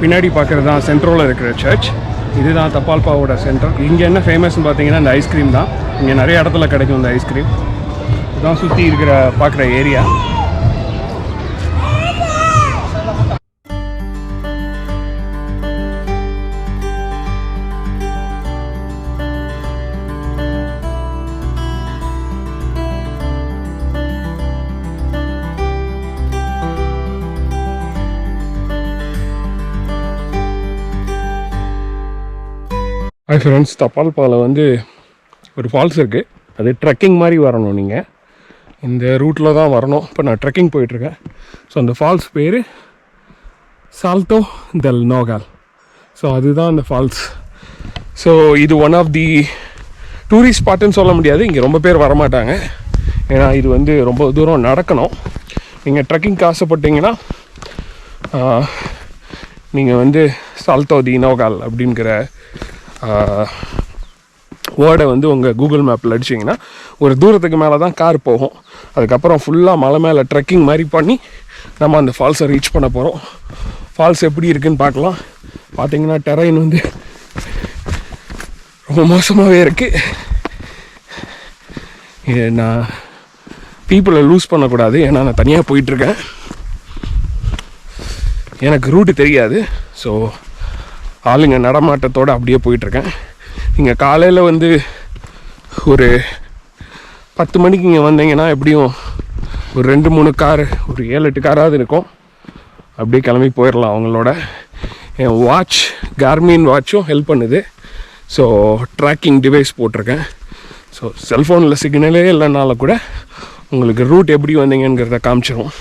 பின்னாடி பார்க்குறது தான் சென்ட்ரோவில் இருக்கிற சர்ச். இதுதான் தப்பால்பாவோட சென்டர். இங்கே என்ன ஃபேமஸ்ன்னு பார்த்தீங்கன்னா இந்த ஐஸ்கிரீம் தான். இங்கே நிறைய இடத்துல கிடைக்கும் இந்த ஐஸ்கிரீம். இதுதான் சுற்றி இருக்கிற பார்க்குற ஏரியா. ஹாய் ஃப்ரெண்ட்ஸ், தப்பால்பாவில் வந்து ஒரு ஃபால்ஸ் இருக்குது. அது ட்ரெக்கிங் மாதிரி வரணும். நீங்கள் இந்த ரூட்டில் தான் வரணும். இப்போ நான் ட்ரெக்கிங் போயிட்டுருக்கேன். ஸோ அந்த ஃபால்ஸ் பேர் சால்டோ del நோகால். ஸோ அதுதான் அந்த ஃபால்ஸ். ஸோ இது ஒன் ஆஃப் தி டூரிஸ்ட் ஸ்பாட்டுன்னு சொல்ல முடியாது. இங்கே ரொம்ப பேர் வரமாட்டாங்க. ஏன்னா இது வந்து ரொம்ப தூரம் நடக்கணும். நீங்கள் ட்ரெக்கிங்க்கு ஆசைப்பட்டீங்கன்னா நீங்கள் வந்து சால்டோ தி நோகால் அப்படிங்கிற வேர்டை வந்து உங்கள் கூகுள் மேப்பில் அடிச்சிங்கன்னா ஒரு தூரத்துக்கு மேலே தான் கார் போகும். அதுக்கப்புறம் ஃபுல்லாக மலை மேலே ட்ரெக்கிங் மாதிரி பண்ணி நம்ம அந்த ஃபால்ஸை ரீச் பண்ண போகிறோம். ஃபால்ஸ் எப்படி இருக்குதுன்னு பார்க்கலாம். பார்த்தீங்கன்னா டெரைன் வந்து ரொம்ப மோசமாகவே இருக்குது. இது நான் பீப்புளை லூஸ் பண்ணக்கூடாது. ஏன்னா நான் தனியாக போயிட்டுருக்கேன். எனக்கு ரூட்டு தெரியாது. ஸோ ஆளுங்க நடமாட்டத்தோடு அப்படியே போயிட்டுருக்கேன். நீங்கள் காலையில் வந்து ஒரு 10 மணிக்கு இங்கே வந்தீங்கன்னா எப்படியும் ஒரு 2-3 கார், ஒரு 7-8 காராவது இருக்கும். அப்படியே கிளம்பி போயிடலாம் அவங்களோட. என் வாட்ச், கார்மின் வாட்சும் ஹெல்ப் பண்ணுது. ஸோ ட்ராக்கிங் டிவைஸ் போட்டிருக்கேன். ஸோ செல்ஃபோனில் சிக்னலே இல்லைனால கூட உங்களுக்கு ரூட் எப்படி வந்தீங்கங்கிறத காமிச்சிடும்.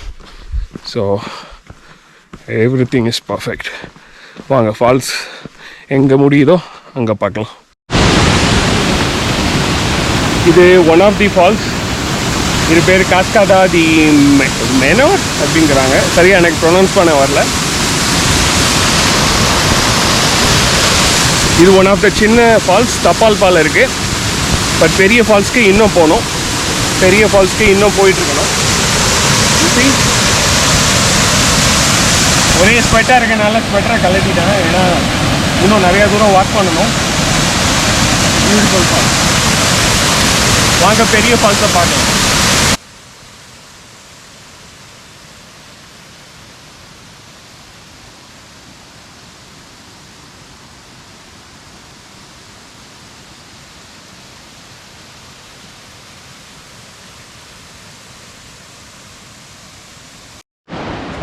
So everything is perfect. வாங்க ஃபால்ஸ் எங்கே முடியுதோ அங்கே பார்க்கலாம். இது ஒன் ஆஃப் தி ஃபால்ஸ். இது பேர் காஸ்காதா தி மெனோர் அப்படிங்கிறாங்க. சரியாக எனக்கு ப்ரொனவுன்ஸ் பண்ண வரல. இது ஒன் ஆஃப் த சின்ன ஃபால்ஸ் தப்பால்பாவில் இருக்குது. பட் பெரிய ஃபால்ஸ்க்கு இன்னும் போகணும். பெரிய ஃபால்ஸ்க்கு இன்னும் போயிட்டுருக்கணும். ஒரே ஸ்வெட்டாக இருக்கனால ஸ்வெட்டரை கலட்டிட்டேன். ஏன்னா இன்னும் நிறையா தூரம் வாக் பண்ணணும். Beautiful falls. வாங்க பெரிய ஃபால்ஸை பார்க்கலாம்.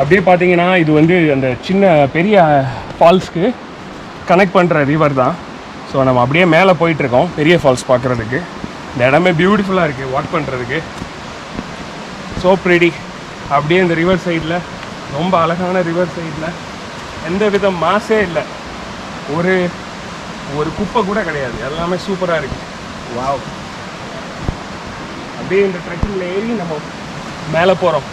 அப்படியே பார்த்தீங்கன்னா இது வந்து அந்த சின்ன பெரிய ஃபால்ஸ்க்கு கனெக்ட் பண்ணுற ரிவர் தான். ஸோ நம்ம அப்படியே மேலே போயிட்டுருக்கோம் பெரிய ஃபால்ஸ் பார்க்குறதுக்கு. இந்த இடமே பியூட்டிஃபுல்லாக இருக்குது வாக் பண்ணுறதுக்கு. So pretty. அப்படியே இந்த ரிவர் சைடில், ரொம்ப அழகான ரிவர் சைடில் எந்த வித மாசே இல்லை. ஒரு ஒரு குப்பை கூட கிடையாது. எல்லாமே சூப்பராக இருக்குது. வாவ். அப்படியே இந்த ட்ரெக்கிங்கில் ஏறி நம்ம மேலே போகிறோம்.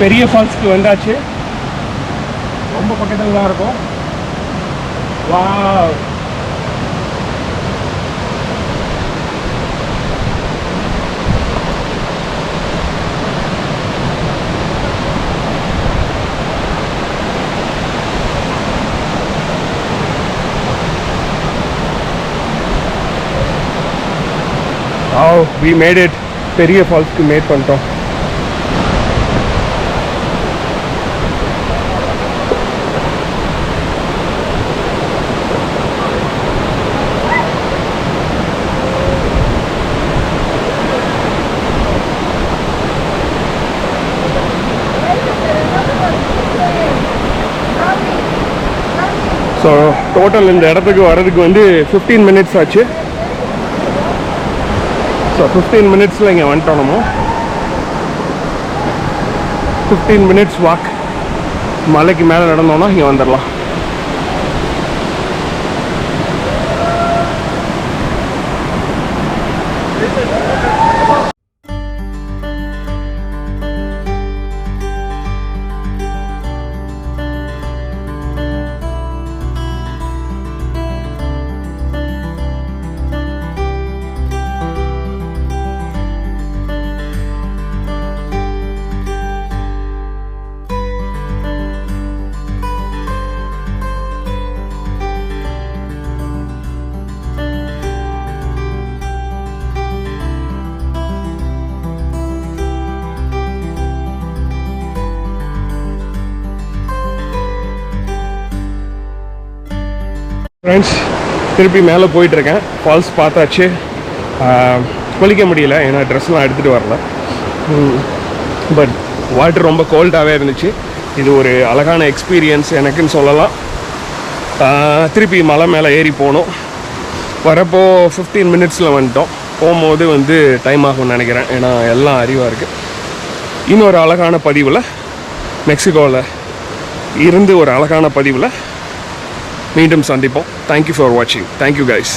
பெரிய ஃபால்ஸ்க்கு வந்தாச்சு. ரொம்ப பக்கத்தில் தான் இருக்கும். Wow. Wow, we made it. பெரிய ஃபால்ஸ்க்கு மேட் பண்ணிட்டோம். ஸோ டோட்டல் இந்த இடத்துக்கு வர்றதுக்கு வந்து 15 மினிட்ஸ் ஆச்சு. ஸோ 15 மினிட்ஸில் இங்கே வந்துட்டோம். நம்ம 15 மினிட்ஸ் வாக் மலைக்கு மேலே நடந்தோன்னா இங்கே வந்துடலாம். ஃப்ரெண்ட்ஸ், திருப்பி மேலே போயிட்டுருக்கேன். ஃபால்ஸ் பார்த்தாச்சு. குளிக்க முடியல, ஏன்னா ட்ரெஸ்லாம் எடுத்துகிட்டு வரல. பட் வாட்டர் ரொம்ப கோல்டாகவே இருந்துச்சு. இது ஒரு அழகான எக்ஸ்பீரியன்ஸ் எனக்குன்னு சொல்லலாம். திருப்பி மலை மேலே ஏறி போனோம். வரப்போ 15 மினிட்ஸில் வந்துட்டோம். போகும்போது வந்து டைம் ஆகும்னு நினைக்கிறேன், ஏன்னா எல்லாம் அறிவாக இருக்குது. இன்னொரு அழகான பதிவில், மெக்சிகோவில் இருந்து ஒரு அழகான பதிவில் மீண்டும் சந்திப்போம். தேங்க்யூ ஃபார் வாட்சிங். Thank you guys.